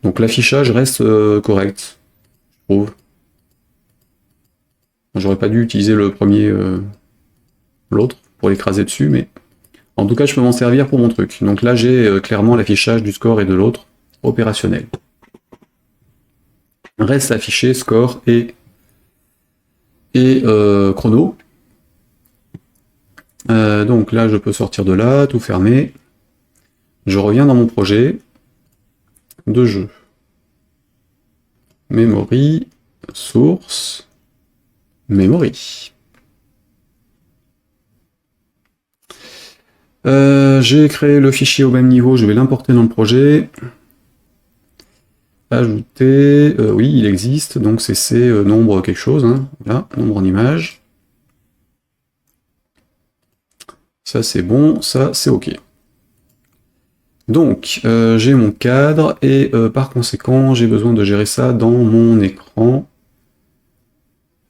Donc l'affichage reste correct, je trouve. J'aurais pas dû utiliser le premier, l'autre, pour l'écraser dessus, mais en tout cas je peux m'en servir pour mon truc. Donc là j'ai clairement l'affichage du score et de l'autre opérationnel. Reste affiché score et chrono. Donc là je peux sortir de là, tout fermer. Je reviens dans mon projet de jeu. Memory, source, memory. J'ai créé le fichier au même niveau, je vais l'importer dans le projet. Ajouter, oui, il existe, donc c'est nombre quelque chose, hein, là, nombre en image. Ça c'est bon, ça c'est ok. Donc, j'ai mon cadre, et par conséquent, j'ai besoin de gérer ça dans mon écran.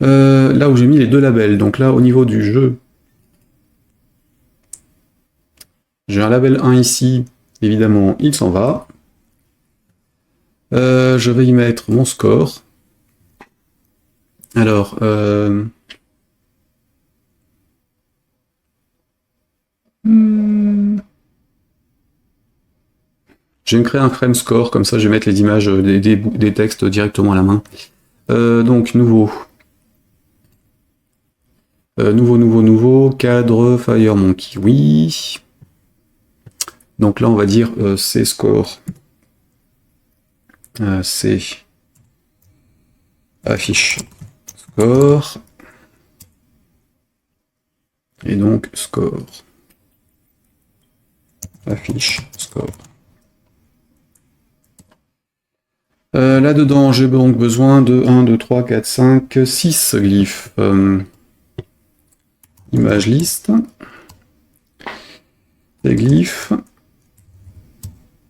Là où j'ai mis les deux labels, donc là au niveau du jeu, j'ai un label 1 ici, évidemment il s'en va. Je vais y mettre mon score. Alors, je vais me créer un frame score, comme ça je vais mettre les images des textes directement à la main. Donc, nouveau. Nouveau, cadre, FireMonkey, oui. Donc là, on va dire c'est score. C'est affiche score. Et donc score. Affiche score. Là-dedans, j'ai donc besoin de 1, 2, 3, 4, 5, 6 glyphes. Image liste. Des glyphes.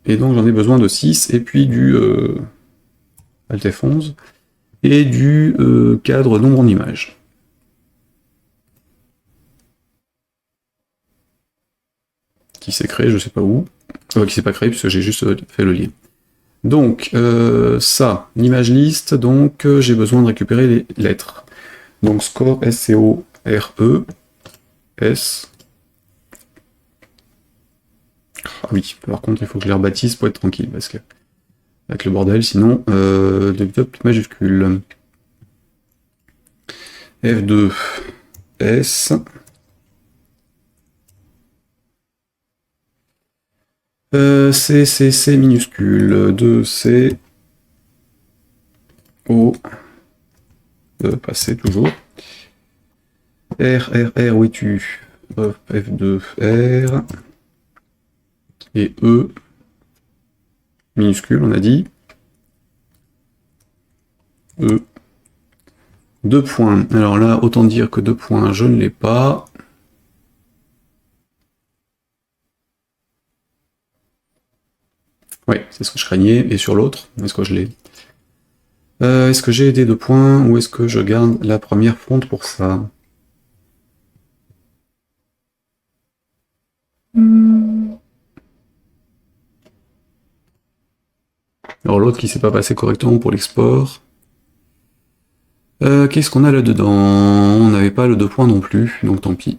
Et donc j'en ai besoin de 6, et puis du Alt F11, et du cadre nombre en image. Qui s'est créé, je sais pas où. Qui s'est pas créé, puisque j'ai juste fait le lien. Donc, ça, l'image liste, donc j'ai besoin de récupérer les lettres. Donc score S-C-O-R-E, S. Ah oui, par contre, il faut que je les rebaptise pour être tranquille, parce que avec le bordel, sinon, top majuscule. F2, S. C minuscule, 2, C, O, passer toujours. R, où es-tu? F2, R, et E, minuscule, on a dit. E, 2 points. Alors là, autant dire que 2 points, je ne l'ai pas. Oui, c'est ce que je craignais. Et sur l'autre, est-ce que je l'ai? Est-ce que j'ai des 2 points, ou est-ce que je garde la première fonte pour ça? Alors l'autre qui s'est pas passé correctement pour l'export. Qu'est-ce qu'on a là-dedans? On n'avait pas le 2 points non plus, donc tant pis.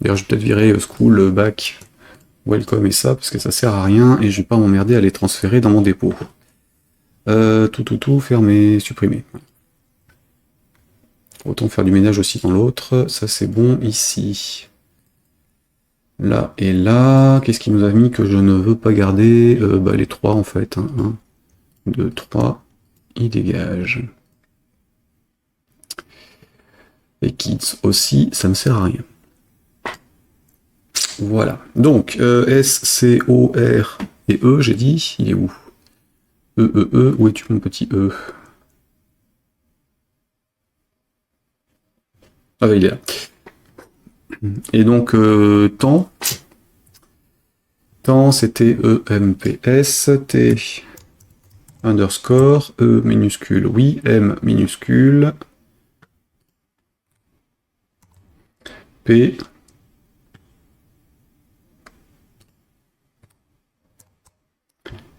D'ailleurs, je vais peut-être virer school, back, welcome et ça, parce que ça sert à rien, et je vais pas m'emmerder à les transférer dans mon dépôt. Tout, fermer, supprimer. Autant faire du ménage aussi dans l'autre, ça c'est bon ici. Là et là, qu'est-ce qui nous a mis que je ne veux pas garder? Les 3 en fait. 1, 2, 3, il dégage. Et kids aussi, ça ne sert à rien. Voilà. Donc, S, C, O, R et E, j'ai dit, il est où? Où es-tu mon petit E? Ah bah il est là. Et donc, temps. Temps, c'était EMPS, T underscore, E minuscule, oui, M minuscule, P,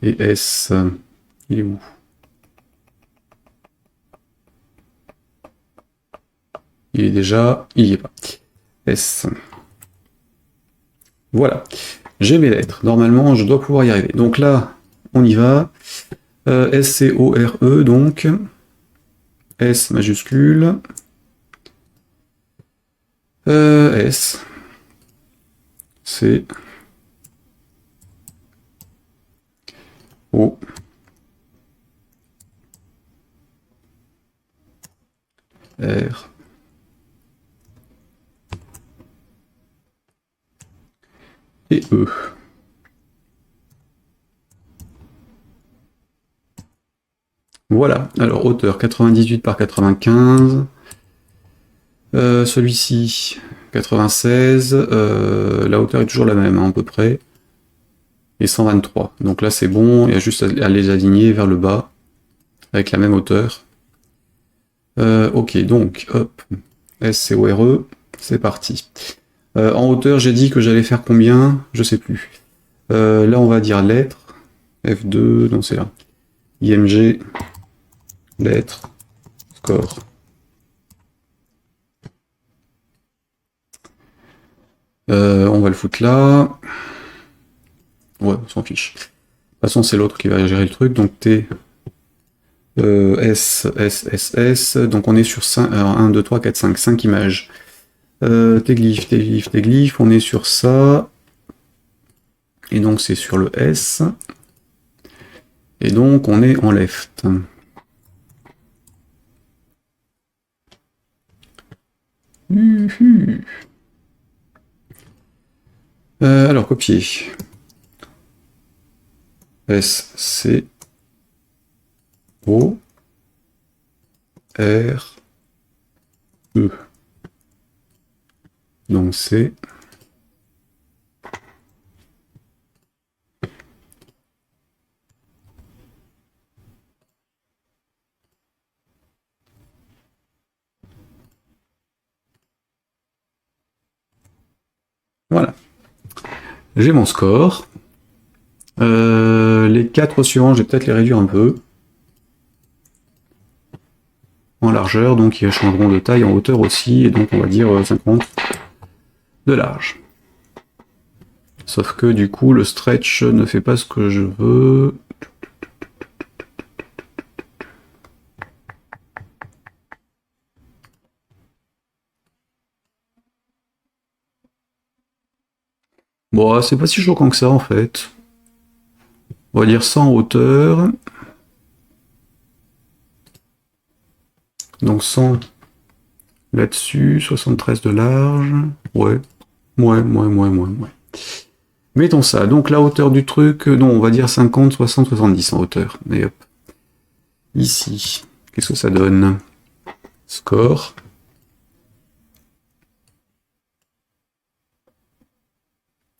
et S. Il est où? Il est déjà... Il y est pas. S. Voilà. J'ai mes lettres. Normalement, je dois pouvoir y arriver. Donc là, on y va. S-C-O-R-E, donc. S majuscule. S. C. O. R. Et E. Voilà, alors hauteur 98 par 95, celui-ci 96, la hauteur est toujours la même, hein, à peu près, et 123. Donc là c'est bon, il y a juste à les aligner vers le bas, avec la même hauteur. Ok, donc, hop, S-C-O-R-E, c'est parti. En hauteur, j'ai dit que j'allais faire combien? Je sais plus. Là on va dire lettres, F2, non c'est là, IMG, lettres, score. On va le foutre là. Ouais, on s'en fiche. De toute façon, c'est l'autre qui va gérer le truc. Donc T, S, S, S, S. Donc on est sur 5, alors 1, 2, 3, 4, 5. 5 images. T-glyph, T-glyph, T-glyph. On est sur ça. Et donc c'est sur le S. Et donc on est en left. Alors copier. S, C, O, R, E. Donc c'est voilà. J'ai mon score. Les 4 suivants, je vais peut-être les réduire un peu. En largeur, donc ils changeront de taille, en hauteur aussi, et donc on va dire 50 de large. Sauf que du coup, le stretch ne fait pas ce que je veux. Bon, c'est pas si choquant que ça en fait. On va dire 100 en hauteur. Donc 100 là-dessus, 73 de large. Ouais. Mettons ça. Donc la hauteur du truc, non, on va dire 50, 60, 70 en hauteur. Et hop. Ici, qu'est-ce que ça donne? Score.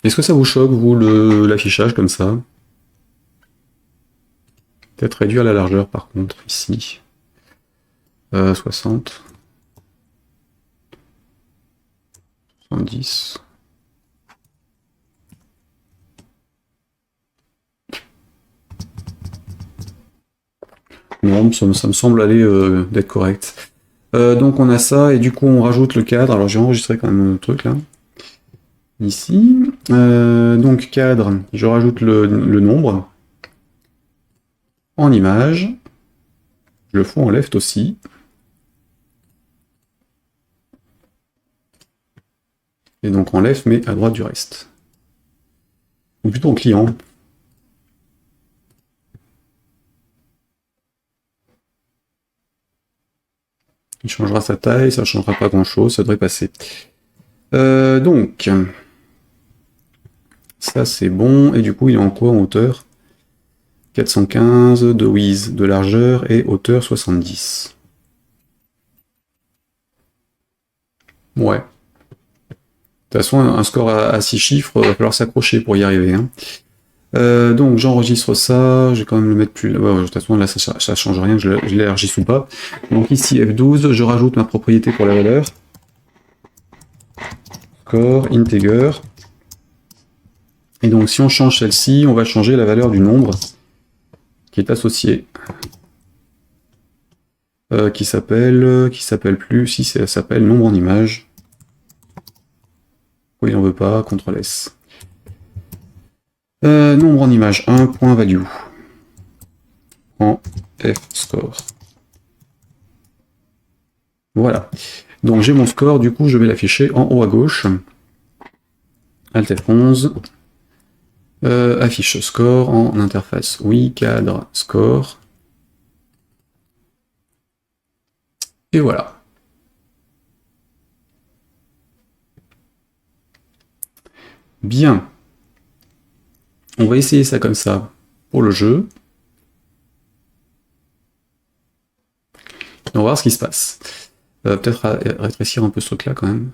Est-ce que ça vous choque, vous, l'affichage comme ça? Peut-être réduire la largeur par contre, ici. 60. 70. Non, ça me semble aller d'être correct. Donc on a ça, et du coup on rajoute le cadre. Alors j'ai enregistré quand même le truc là. Ici. Donc cadre, je rajoute le nombre. En image. Je le fous en left aussi. Et donc en left, mais à droite du reste. Ou plutôt en client. Il changera sa taille, ça ne changera pas grand chose, ça devrait passer. Donc, ça c'est bon, et du coup il est en quoi en hauteur? 415 de width, de largeur, et hauteur 70. Ouais. De toute façon, un score à 6 chiffres, il va falloir s'accrocher pour y arriver. Hein. Donc j'enregistre ça, je vais quand même le mettre plus... Ouais, de toute façon là ça change rien, je l'élargisse ou pas. Donc ici F12, je rajoute ma propriété pour la valeur. Score, integer. Et donc si on change celle-ci, on va changer la valeur du nombre. qui est associé, qui s'appelle plus, si ça s'appelle nombre en image. Oui, il n'en veut pas, CTRL S. Nombre en image 1.value en F-score. Voilà. Donc j'ai mon score, du coup je vais l'afficher en haut à gauche. Alt F11. Affiche score en interface. Oui, cadre, score. Et voilà. Bien. On va essayer ça comme ça pour le jeu. On va voir ce qui se passe. Peut-être rétrécir un peu ce truc-là quand même.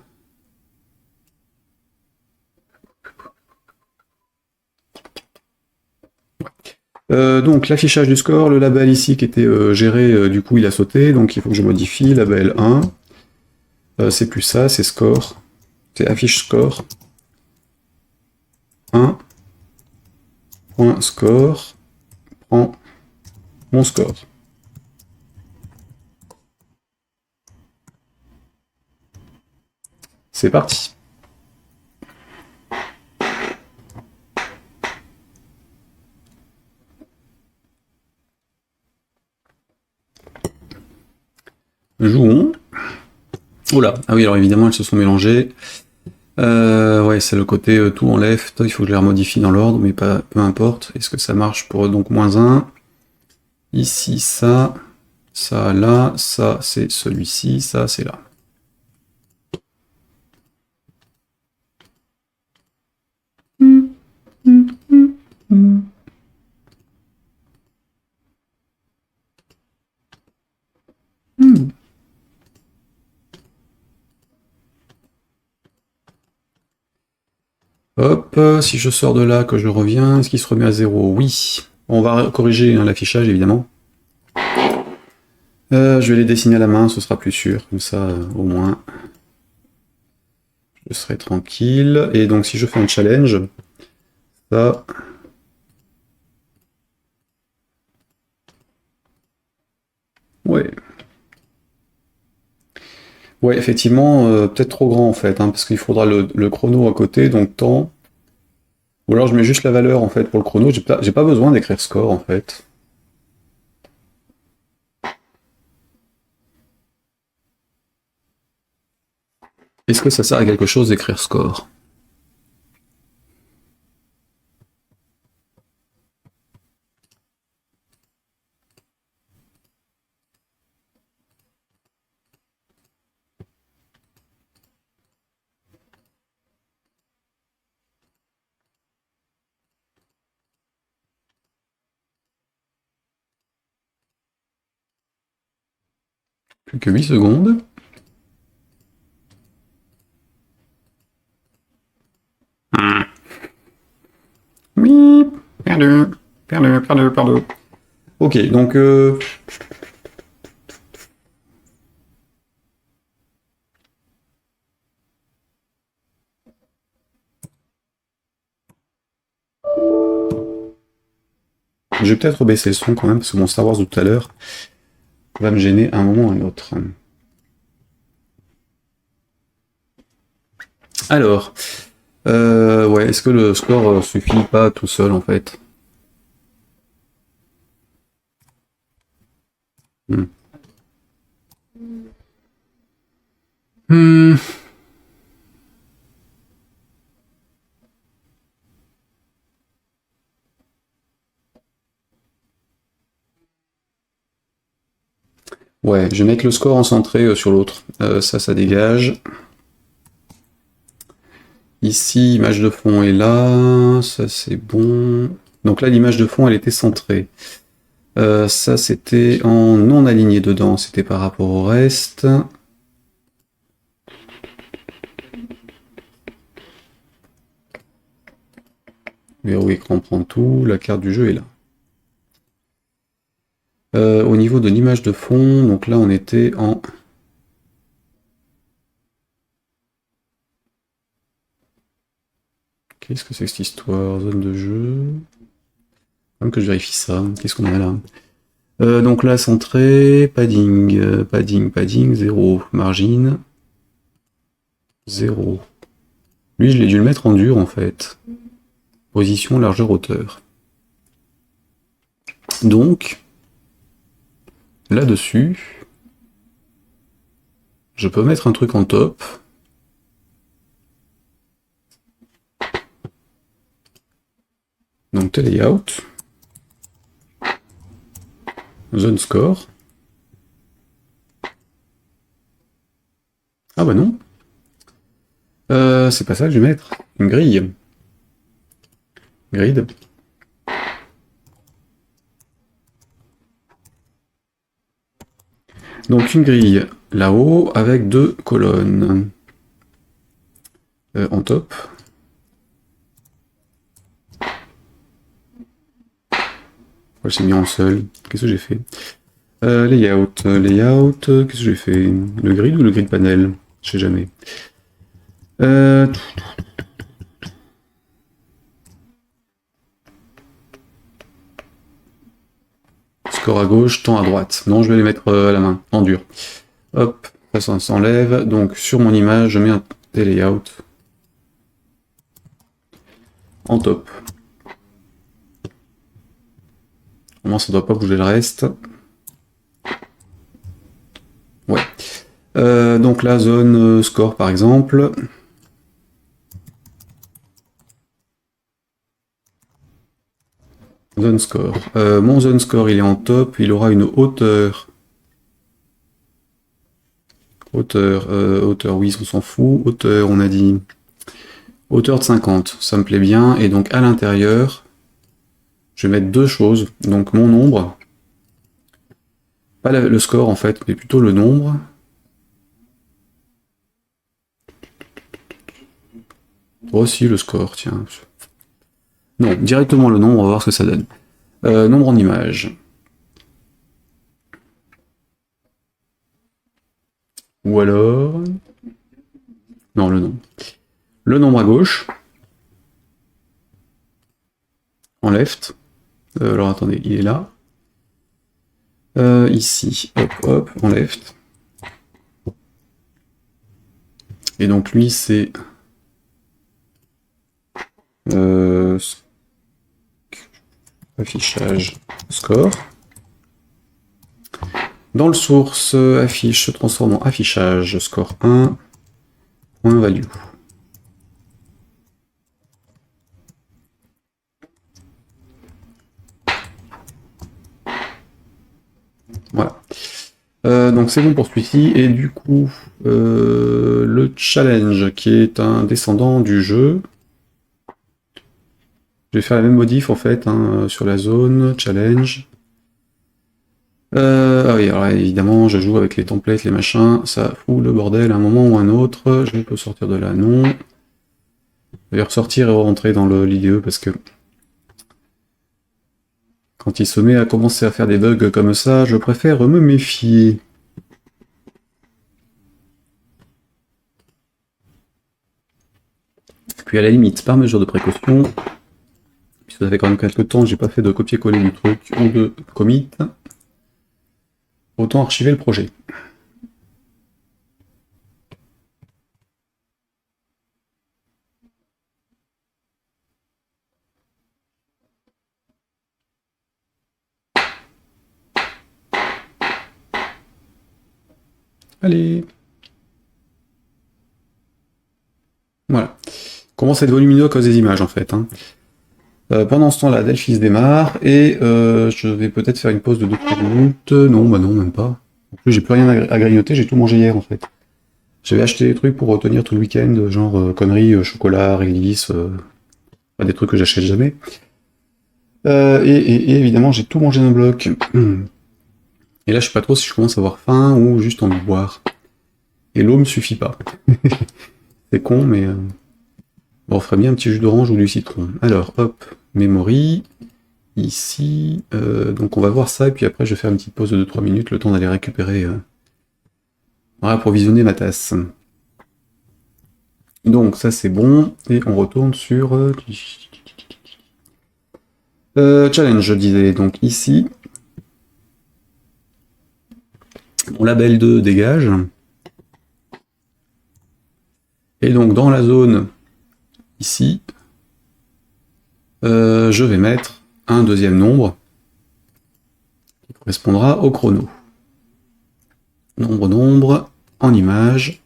Donc l'affichage du score, le label ici qui était géré, du coup il a sauté, donc il faut que je modifie, label 1. C'est plus ça, c'est score. C'est affiche score. 1. Point score. Prend mon score. C'est parti. Jouons. Oula, ah oui, alors évidemment, elles se sont mélangées. Ouais, c'est le côté tout en left, il faut que je les remodifie dans l'ordre, mais pas, peu importe. Est-ce que ça marche pour donc -1? Ici, ça là, ça c'est celui-ci, ça c'est là. Hop, si je sors de là, que je reviens, est-ce qu'il se remet à 0? Oui. On va corriger hein, l'affichage, évidemment. Je vais les dessiner à la main, ce sera plus sûr, comme ça, au moins, je serai tranquille. Et donc, si je fais un challenge, ça... Ouais. Ouais, effectivement, peut-être trop grand, en fait, hein, parce qu'il faudra le chrono à côté, donc temps... Ou alors je mets juste la valeur, en fait, pour le chrono, j'ai pas besoin d'écrire score, en fait. Est-ce que ça sert à quelque chose d'écrire score? Plus que 8 secondes. Oui, perdu, perdu, perdu, perdu. Ok, donc... Je vais peut-être baisser le son quand même, parce que mon Star Wars de tout à l'heure va me gêner à un moment ou à un autre. Alors, ouais, est-ce que le score suffit pas tout seul en fait? Hmm. Hmm. Ouais, je vais mettre le score en centré sur l'autre. Ça dégage. Ici, image de fond est là. Ça, c'est bon. Donc là, l'image de fond, elle était centrée. Ça, c'était en non aligné dedans. C'était par rapport au reste. Verrou écran prend tout. La carte du jeu est là. Au niveau de l'image de fond, donc là, on était en... Qu'est-ce que c'est que cette histoire? Zone de jeu. Même que je vérifie ça. Qu'est-ce qu'on a là? Donc là, centré, padding, padding, 0. Margin, 0. Lui, je l'ai dû le mettre en dur, en fait. Position, largeur, hauteur. Donc, là-dessus, je peux mettre un truc en top. Donc, layout. Zone score. Ah bah non. C'est pas ça que je vais mettre. Une grille. Grid. Donc une grille là-haut avec 2 colonnes. En top. Pourquoi je l'ai mis en seul? Qu'est-ce que j'ai fait? Layout, qu'est-ce que j'ai fait? Le grid ou le grid panel? Je sais jamais. Score à gauche, temps à droite. Non, je vais les mettre à la main, en dur. Hop, ça s'enlève. Donc sur mon image, je mets un layout en top. Normalement, ça ne doit pas bouger le reste. Ouais. Donc la zone score par exemple. Zone score. Mon zone score il est en top, il aura une hauteur. Hauteur, oui, on s'en fout. Hauteur, on a dit. Hauteur de 50, ça me plaît bien. Et donc à l'intérieur, je vais mettre deux choses. Donc mon nombre. Pas le score en fait, mais plutôt le nombre. Oh si, le score, tiens. Non, directement le nombre, on va voir ce que ça donne. Nombre en image. Ou alors... Non, le nombre. Le nombre à gauche. En left. Alors attendez, il est là. Ici, hop, hop, en left. Et donc lui, c'est... affichage score. Dans le source, affiche se transforme en affichage score 1, point value. Voilà. Donc c'est bon pour celui-ci, et du coup, le challenge, qui est un descendant du jeu, je vais faire la même modif en fait, hein, sur la zone, challenge. Ah oui, alors évidemment, je joue avec les templates, les machins, ça fout le bordel à un moment ou un autre, je peux sortir de là, non. Je vais ressortir et rentrer dans l'IDE parce que quand il se met à commencer à faire des bugs comme ça, je préfère me méfier. Puis à la limite, par mesure de précaution, puisque ça fait quand même quelques temps que j'ai pas fait de copier-coller du truc ou de commit, autant archiver le projet. Allez. Voilà. Commence à être volumineux à cause des images en fait. Hein. Pendant ce temps-là, Delphi se démarre et je vais peut-être faire une pause de 2-3 minutes. Non, bah non, même pas. En plus, j'ai plus rien à grignoter, j'ai tout mangé hier en fait. J'avais acheté des trucs pour tenir tout le week-end, genre conneries, chocolat, réglisse, des trucs que j'achète jamais. Et évidemment, j'ai tout mangé d'un bloc. Et là, je sais pas trop si je commence à avoir faim ou juste envie de boire. Et l'eau me suffit pas. C'est con, mais... Bon, on ferait bien un petit jus d'orange ou du citron. Alors, hop, memory, ici, donc on va voir ça, et puis après je vais faire une petite pause de 2-3 minutes, le temps d'aller récupérer, approvisionner ma tasse. Donc ça c'est bon, et on retourne sur... Challenge, je disais, donc ici, mon label 2 dégage. Et donc dans la zone, ici, je vais mettre un deuxième nombre qui correspondra au chrono. Nombre, en image,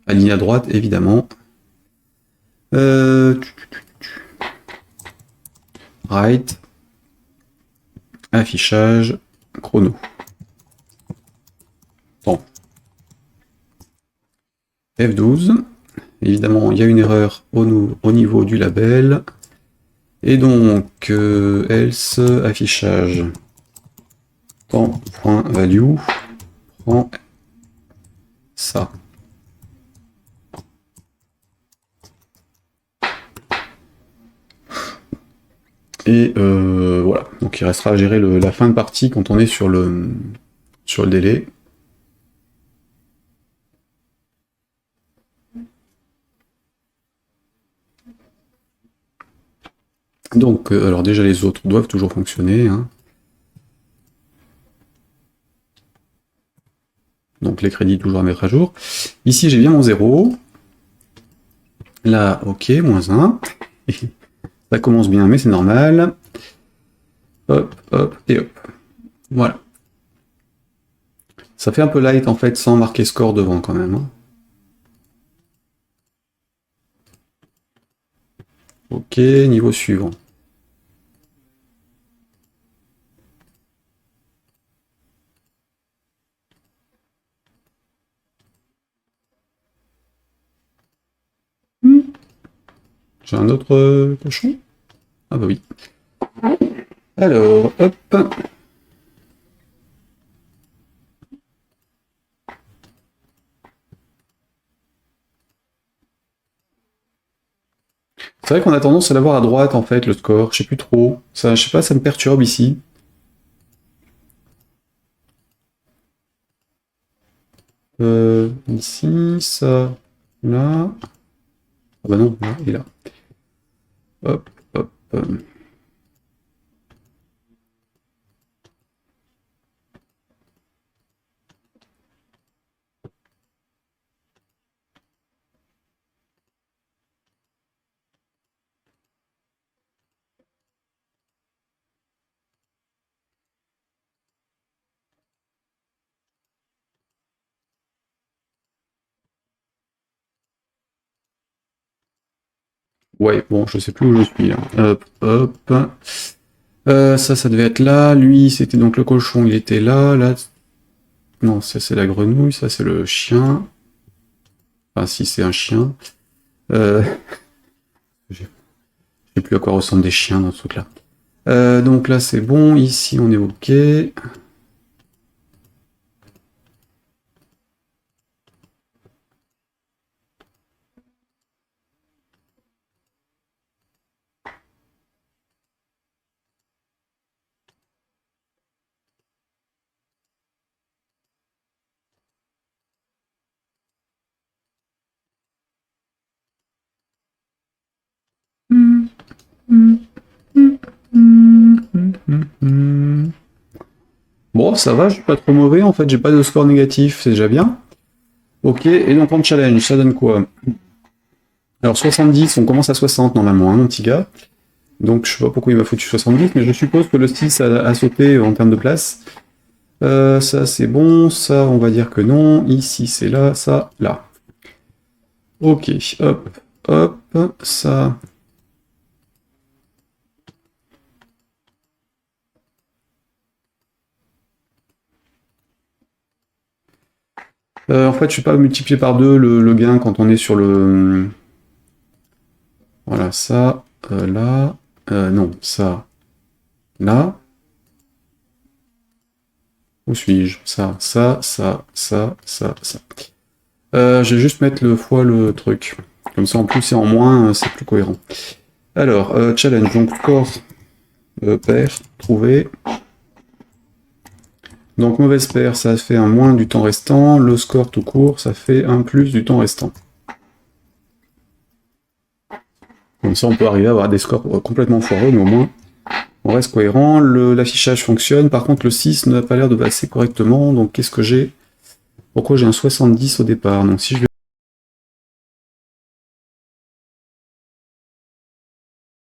aligné à droite évidemment. Right, affichage, chrono. Bon. F12, évidemment il y a une erreur au niveau du label. Et donc, else, affichage, temps.value, prend ça. Et voilà, donc il restera à gérer la fin de partie quand on est sur le délai. Donc, alors déjà les autres doivent toujours fonctionner. Hein. Donc les crédits toujours à mettre à jour. Ici j'ai bien mon 0. Là, ok, moins 1. Ça commence bien, mais c'est normal. Hop, hop, et hop. Voilà. Ça fait un peu light en fait, sans marquer score devant quand même. Hein. Ok, niveau suivant. J'ai un autre cochon? Ah bah oui. Alors, hop. C'est vrai qu'on a tendance à l'avoir à droite en fait, le score. Je sais plus trop. Ça, je sais pas, ça me perturbe ici. Ici, ça, là. Ah bah non, là et là. Hop, hop. Ouais, bon, je sais plus où je suis là. Hop, hop. Ça devait être là. Lui, c'était donc le cochon, il était là. Là, non, ça c'est la grenouille, ça c'est le chien. Enfin, si c'est un chien. Je sais plus à quoi ressemblent des chiens dans ce truc-là. Donc là, c'est bon. Ici, on est OK. Bon, ça va, je suis pas trop mauvais. En fait, j'ai pas de score négatif, c'est déjà bien. Ok, et donc en challenge, ça donne quoi? Alors 70, on commence à 60 normalement, hein, mon petit gars. Donc je sais pas pourquoi il m'a foutu 70, mais je suppose que le 6 a sauté en termes de place. Ça c'est bon, ça on va dire que non. Ici c'est là, ça, là. Ok, hop, hop, ça. En fait, je ne vais pas multiplier par 2 le gain quand on est sur le... Voilà, ça, là, non, ça, là. Où suis-je? Ça. Je vais juste mettre le fois le truc. Comme ça, en plus et en moins, c'est plus cohérent. Alors, challenge, donc score pair, trouvé. Donc mauvaise paire, ça fait un moins du temps restant. Le score tout court, ça fait un plus du temps restant. Comme ça, on peut arriver à avoir des scores complètement foireux, mais au moins, On reste cohérent, l'affichage fonctionne, par contre le 6 n'a pas l'air de passer correctement, donc qu'est-ce que j'ai? Pourquoi j'ai un 70 au départ? Donc si je vais